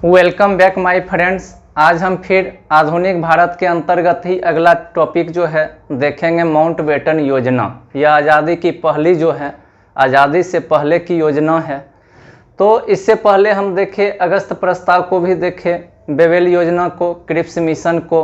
Welcome back my friends. आज हम फिर आधुनिक भारत के अंतर्गत ही अगला टॉपिक जो है देखेंगे माउंटबेटन योजना। यह आज़ादी की पहली जो है आज़ादी से पहले की योजना है। तो इससे पहले हम देखें अगस्त प्रस्ताव को भी देखें, बेवेल योजना को, क्रिप्स मिशन को,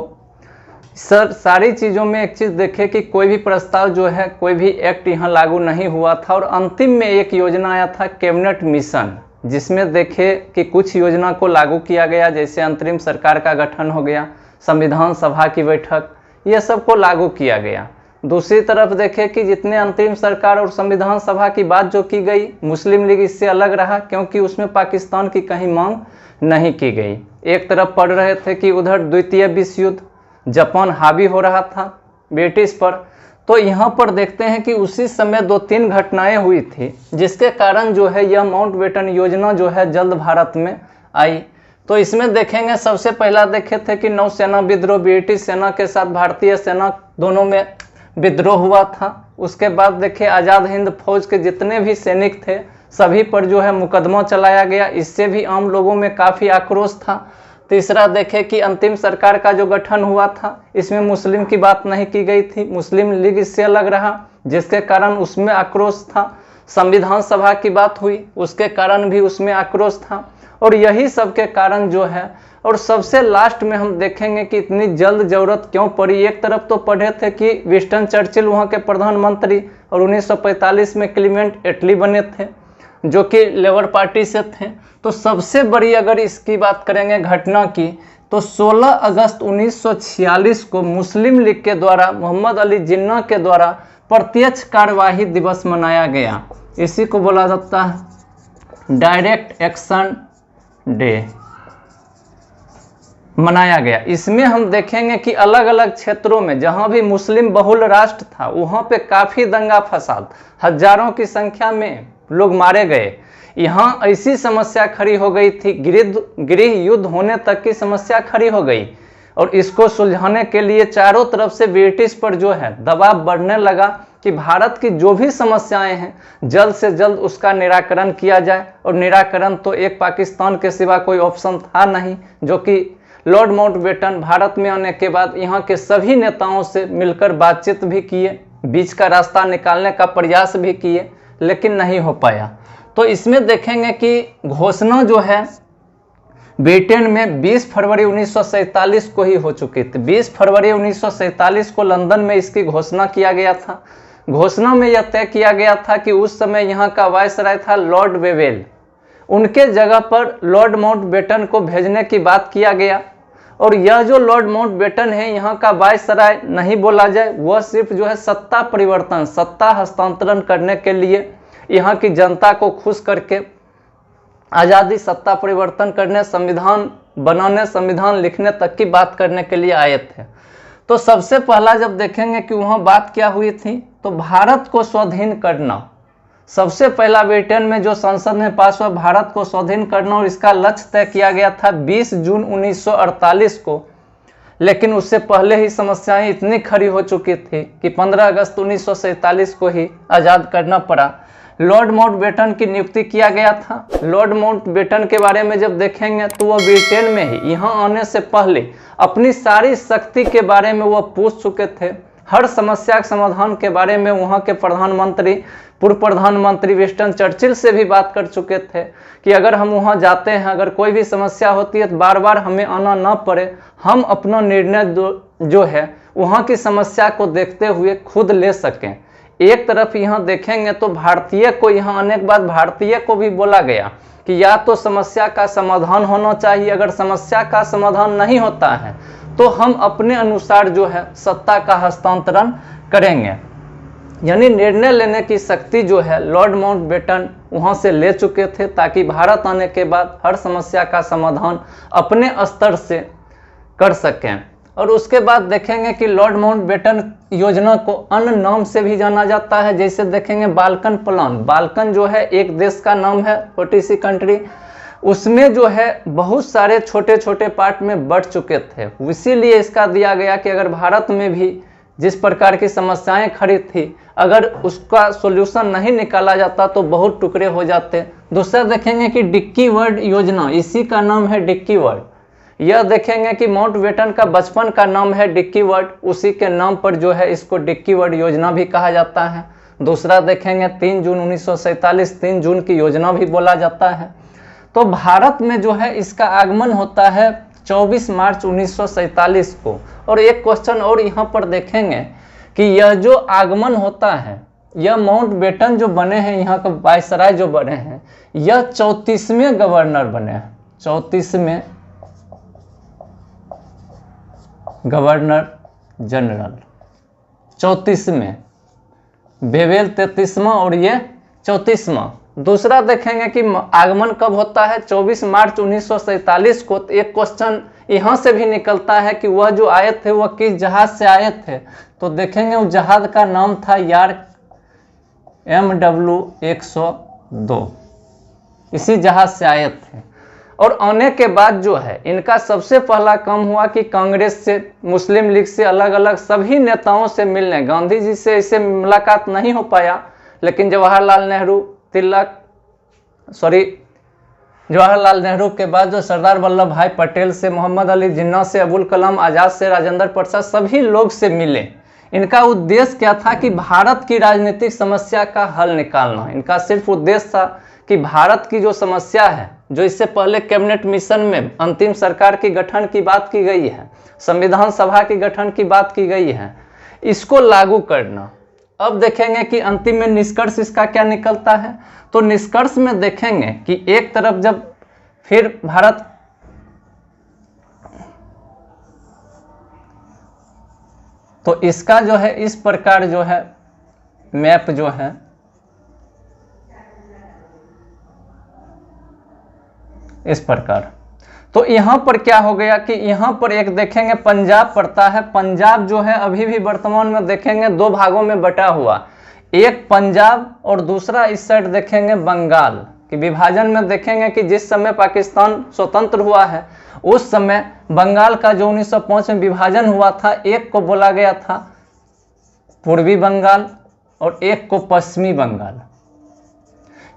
सारी चीज़ों में एक चीज़ देखें कि कोई भी प्रस्ताव जो है, कोई भी एक्ट यहाँ लागू नहीं हुआ था। और अंतिम में एक योजना आया था कैबिनेट मिशन, जिसमें देखे कि कुछ योजना को लागू किया गया, जैसे अंतरिम सरकार का गठन हो गया, संविधान सभा की बैठक, ये सब को लागू किया गया। दूसरी तरफ देखे कि जितने अंतरिम सरकार और संविधान सभा की बात जो की गई, मुस्लिम लीग इससे अलग रहा, क्योंकि उसमें पाकिस्तान की कहीं मांग नहीं की गई। एक तरफ पढ़ रहे थे कि उधर द्वितीय विश्व युद्ध, जापान हावी हो रहा था ब्रिटिश पर। तो यहाँ पर देखते हैं कि उसी समय 2-3 घटनाएं हुई थी, जिसके कारण जो है यह माउंटबेटन योजना जो है जल्द भारत में आई। तो इसमें देखेंगे, सबसे पहला देखे थे कि नौसेना विद्रोह, ब्रिटिश सेना के साथ भारतीय सेना दोनों में विद्रोह हुआ था। उसके बाद देखे आज़ाद हिंद फौज के जितने भी सैनिक थे सभी पर जो है मुकदमा चलाया गया, इससे भी आम लोगों में काफ़ी आक्रोश था। तीसरा देखे कि अंतिम सरकार का जो गठन हुआ था, इसमें मुस्लिम की बात नहीं की गई थी, मुस्लिम लीग इससे अलग रहा, जिसके कारण उसमें आक्रोश था। संविधान सभा की बात हुई, उसके कारण भी उसमें आक्रोश था। और यही सब के कारण जो है, और सबसे लास्ट में हम देखेंगे कि इतनी जल्द जरूरत क्यों पड़ी। एक तरफ तो पढ़े थे कि विंस्टन चर्चिल वहाँ के प्रधानमंत्री, और 1945 में क्लीमेंट एटली बने थे जो कि लेबर पार्टी से थे। तो सबसे बड़ी अगर इसकी बात करेंगे घटना की, तो 16 अगस्त 1946 को मुस्लिम लीग के द्वारा मोहम्मद अली जिन्ना के द्वारा प्रत्यक्ष कार्यवाही दिवस मनाया गया। इसी को बोला जाता है डायरेक्ट एक्शन डे मनाया गया। इसमें हम देखेंगे कि अलग अलग क्षेत्रों में जहां भी मुस्लिम बहुल राष्ट्र था वहां पे काफ़ी दंगा फसाद, हजारों की संख्या में लोग मारे गए। यहाँ ऐसी समस्या खड़ी हो गई थी, गृह युद्ध होने तक की समस्या खड़ी हो गई। और इसको सुलझाने के लिए चारों तरफ से ब्रिटिश पर जो है दबाव बढ़ने लगा कि भारत की जो भी समस्याएं हैं जल्द से जल्द उसका निराकरण किया जाए। और निराकरण तो एक पाकिस्तान के सिवा कोई ऑप्शन था नहीं, जो कि लॉर्ड माउंटबेटन भारत में आने के बाद यहाँ के सभी नेताओं से मिलकर बातचीत भी किए, बीच का रास्ता निकालने का प्रयास भी किए, लेकिन नहीं हो पाया। तो इसमें देखेंगे कि घोषणा जो है ब्रिटेन में 20 फरवरी 1947 को ही हो चुकी थी। 20 फरवरी 1947 को लंदन में इसकी घोषणा किया गया था। घोषणा में यह तय किया गया था कि उस समय यहाँ का वायसराय था लॉर्ड वेवेल, उनके जगह पर लॉर्ड माउंटबेटन को भेजने की बात किया गया। और यह जो लॉर्ड माउंटबेटन है यहाँ का वायसराय नहीं बोला जाए, वह सिर्फ जो है सत्ता परिवर्तन, सत्ता हस्तांतरण करने के लिए, यहाँ की जनता को खुश करके आज़ादी, सत्ता परिवर्तन करने, संविधान बनाने, संविधान लिखने तक की बात करने के लिए आए थे। तो सबसे पहला जब देखेंगे कि वहाँ बात क्या हुई थी, तो भारत को स्वाधीन करना। सबसे पहला ब्रिटेन में जो संसद में पास हुआ, भारत को स्वाधीन करना, और इसका लक्ष्य तय किया गया था 20 जून 1948 को। लेकिन उससे पहले ही समस्याएं इतनी खड़ी हो चुकी थी कि 15 अगस्त 1947 को ही आज़ाद करना पड़ा। लॉर्ड माउंटबेटन की नियुक्ति किया गया था। लॉर्ड माउंटबेटन के बारे में जब देखेंगे तो वह ब्रिटेन में ही यहाँ आने से पहले अपनी सारी शक्ति के बारे में वह पूछ चुके थे। हर समस्या के समाधान के बारे में वहाँ के प्रधानमंत्री, पूर्व प्रधानमंत्री विंस्टन चर्चिल से भी बात कर चुके थे कि अगर हम वहाँ जाते हैं, अगर कोई भी समस्या होती है तो बार बार हमें आना ना पड़े, हम अपना निर्णय जो है वहाँ की समस्या को देखते हुए खुद ले सकें। एक तरफ यहाँ देखेंगे तो भारतीय को, यहाँ आने के बाद भारतीय को भी बोला गया कि या तो समस्या का समाधान होना चाहिए, अगर समस्या का समाधान नहीं होता है तो हम अपने अनुसार जो है सत्ता का हस्तांतरण करेंगे। यानी निर्णय लेने की शक्ति जो है लॉर्ड माउंटबेटन वहाँ से ले चुके थे, ताकि भारत आने के बाद हर समस्या का समाधान अपने स्तर से कर सकें। और उसके बाद देखेंगे कि लॉर्ड माउंटबेटन योजना को अन्य नाम से भी जाना जाता है, जैसे देखेंगे बाल्कन प्लान। बाल्कन जो है एक देश का नाम है, छोटी सी कंट्री, उसमें जो है बहुत सारे छोटे छोटे पार्ट में बढ़ चुके थे। इसीलिए इसका दिया गया कि अगर भारत में भी जिस प्रकार की समस्याएं खड़ी थी, अगर उसका सॉल्यूशन नहीं निकाला जाता तो बहुत टुकड़े हो जाते। दूसरा देखेंगे कि डिक्की वर्ड योजना, इसी का नाम है डिक्की वर्ड। यह देखेंगे कि माउंटबेटन का बचपन का नाम है डिक्की वर्ड, उसी के नाम पर जो है इसको डिक्की वर्ड योजना भी कहा जाता है। दूसरा देखेंगे 3 जून 1947, 3 जून की योजना भी बोला जाता है। तो भारत में जो है इसका आगमन होता है 24 मार्च 1947 को। और एक क्वेश्चन और यहाँ पर देखेंगे कि यह जो आगमन होता है, यह माउंटबेटन जो बने हैं, यहाँ का वायसराय जो बने हैं, यह 34वें गवर्नर बने हैं, 34वें गवर्नर जनरल, 34वें, बेवेल 33वां और ये 34वां। दूसरा देखेंगे कि आगमन कब होता है, 24 मार्च 1947 को। तो एक क्वेश्चन यहाँ से भी निकलता है कि वह जो आए थे वह किस जहाज से आए थे। तो देखेंगे उस जहाज का नाम था यार्क MW102, इसी जहाज से आए थे। और आने के बाद जो है इनका सबसे पहला काम हुआ कि कांग्रेस से, मुस्लिम लीग से, अलग अलग सभी नेताओं से मिलने। गांधी जी से इसे मुलाकात नहीं हो पाया, लेकिन जवाहरलाल नेहरू के बाद जो सरदार वल्लभ भाई पटेल से, मोहम्मद अली जिन्ना से, अबुल कलाम आज़ाद से, राजेंद्र प्रसाद, सभी लोग से मिले। इनका उद्देश्य क्या था कि भारत की राजनीतिक समस्या का हल निकालना। इनका सिर्फ उद्देश्य था कि भारत की जो समस्या है, जो इससे पहले कैबिनेट मिशन में अंतिम सरकार की गठन की बात की गई है, संविधान सभा की गठन की बात की गई है, इसको लागू करना। अब देखेंगे कि अंतिम में निष्कर्ष इसका क्या निकलता है। तो निष्कर्ष में देखेंगे कि एक तरफ जब फिर भारत तो इसका जो है इस प्रकार जो है मैप जो है इस प्रकार। तो यहाँ पर क्या हो गया कि यहाँ पर एक देखेंगे पंजाब पड़ता है। पंजाब जो है अभी भी वर्तमान में देखेंगे 2 भागों में बटा हुआ, एक पंजाब और दूसरा इस साइड देखेंगे बंगाल। कि विभाजन में देखेंगे कि जिस समय पाकिस्तान स्वतंत्र हुआ है उस समय बंगाल का जो 1905 में विभाजन हुआ था, एक को बोला गया था पूर्वी बंगाल और एक को पश्चिमी बंगाल।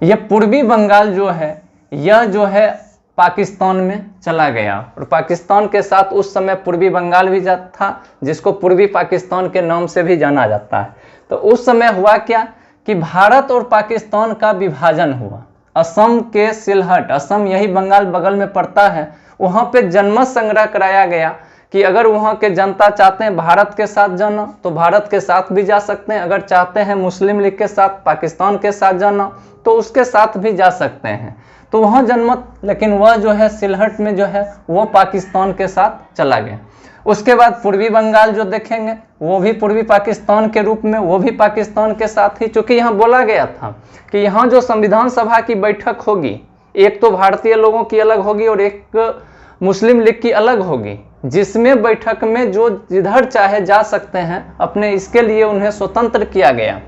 यह पूर्वी बंगाल जो है यह जो है पाकिस्तान में चला गया और पाकिस्तान के साथ उस समय पूर्वी बंगाल भी था, जिसको पूर्वी पाकिस्तान के नाम से भी जाना जाता है। तो उस समय हुआ क्या कि भारत और पाकिस्तान का विभाजन हुआ। असम के सिलहट, असम यही बंगाल बगल में पड़ता है, वहाँ पे जनमत संग्रह कराया गया कि अगर वहाँ के जनता चाहते हैं भारत के साथ जाना तो भारत के साथ भी जा सकते हैं, अगर चाहते हैं मुस्लिम लीग के साथ, पाकिस्तान के साथ जाना तो उसके साथ भी जा सकते हैं। तो वहाँ जनमत, लेकिन वह जो है सिलहट में जो है वो पाकिस्तान के साथ चला गया। उसके बाद पूर्वी बंगाल जो देखेंगे वो भी पूर्वी पाकिस्तान के रूप में, वो भी पाकिस्तान के साथ ही, चूँकि यहाँ बोला गया था कि यहाँ जो संविधान सभा की बैठक होगी, एक तो भारतीय लोगों की अलग होगी और एक मुस्लिम लीग की अलग होगी, जिसमें बैठक में जो जिधर चाहे जा सकते हैं अपने, इसके लिए उन्हें स्वतंत्र किया गया।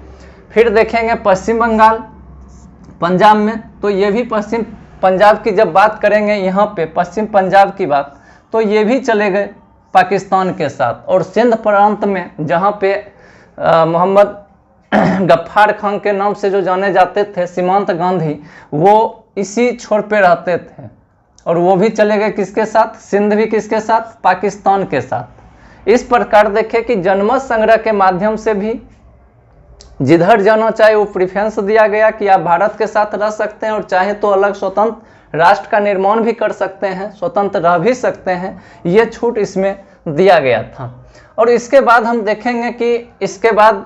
फिर देखेंगे पश्चिम बंगाल, पंजाब में, तो ये भी पश्चिम पंजाब की जब बात करेंगे यहाँ पे पश्चिम पंजाब की बात, तो ये भी चले गए पाकिस्तान के साथ। और सिंध प्रांत में जहाँ पे मोहम्मद गफ्फार खान के नाम से जो जाने जाते थे सीमांत गांधी, वो इसी छोर पे रहते थे और वो भी चले गए किसके साथ, सिंध भी किसके साथ, पाकिस्तान के साथ। इस प्रकार देखें कि जनमत संग्रह के माध्यम से भी जिधर जाना चाहे वो प्रेफरेंस दिया गया कि आप भारत के साथ रह सकते हैं और चाहे तो अलग स्वतंत्र राष्ट्र का निर्माण भी कर सकते हैं, स्वतंत्र रह भी सकते हैं, ये छूट इसमें दिया गया था। और इसके बाद हम देखेंगे कि इसके बाद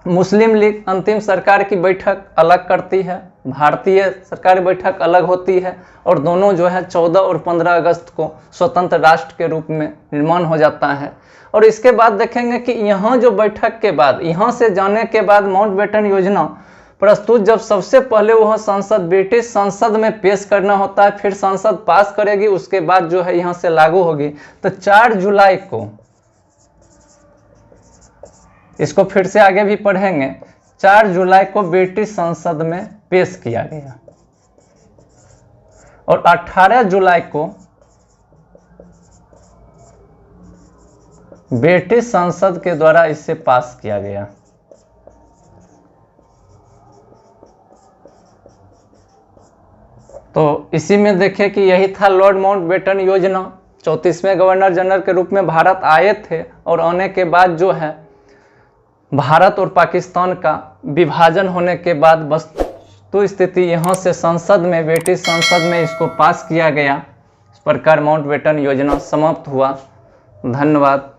मुस्लिम लीग अंतिम सरकार की बैठक अलग करती है, भारतीय सरकारी बैठक अलग होती है और दोनों जो है 14 और 15 अगस्त को स्वतंत्र राष्ट्र के रूप में निर्माण हो जाता है। और इसके बाद देखेंगे कि यहाँ जो बैठक के बाद, यहाँ से जाने के बाद माउंटबेटन योजना प्रस्तुत जब सबसे पहले वह संसद, ब्रिटिश संसद में पेश करना होता है, फिर संसद पास करेगी, उसके बाद जो है यहाँ से लागू होगी। तो 4 जुलाई को, इसको फिर से आगे भी पढ़ेंगे, 4 जुलाई को ब्रिटिश संसद में पेश किया गया और 18 जुलाई को ब्रिटिश संसद के द्वारा इसे पास किया गया। तो इसी में देखें कि यही था लॉर्ड माउंटबेटन योजना। 34वें गवर्नर जनरल के रूप में भारत आए थे और आने के बाद जो है भारत और पाकिस्तान का विभाजन होने के बाद वस्तु स्थिति यहाँ से संसद में, ब्रिटिश संसद में इसको पास किया गया। इस प्रकार माउंटबेटन योजना समाप्त हुआ। धन्यवाद।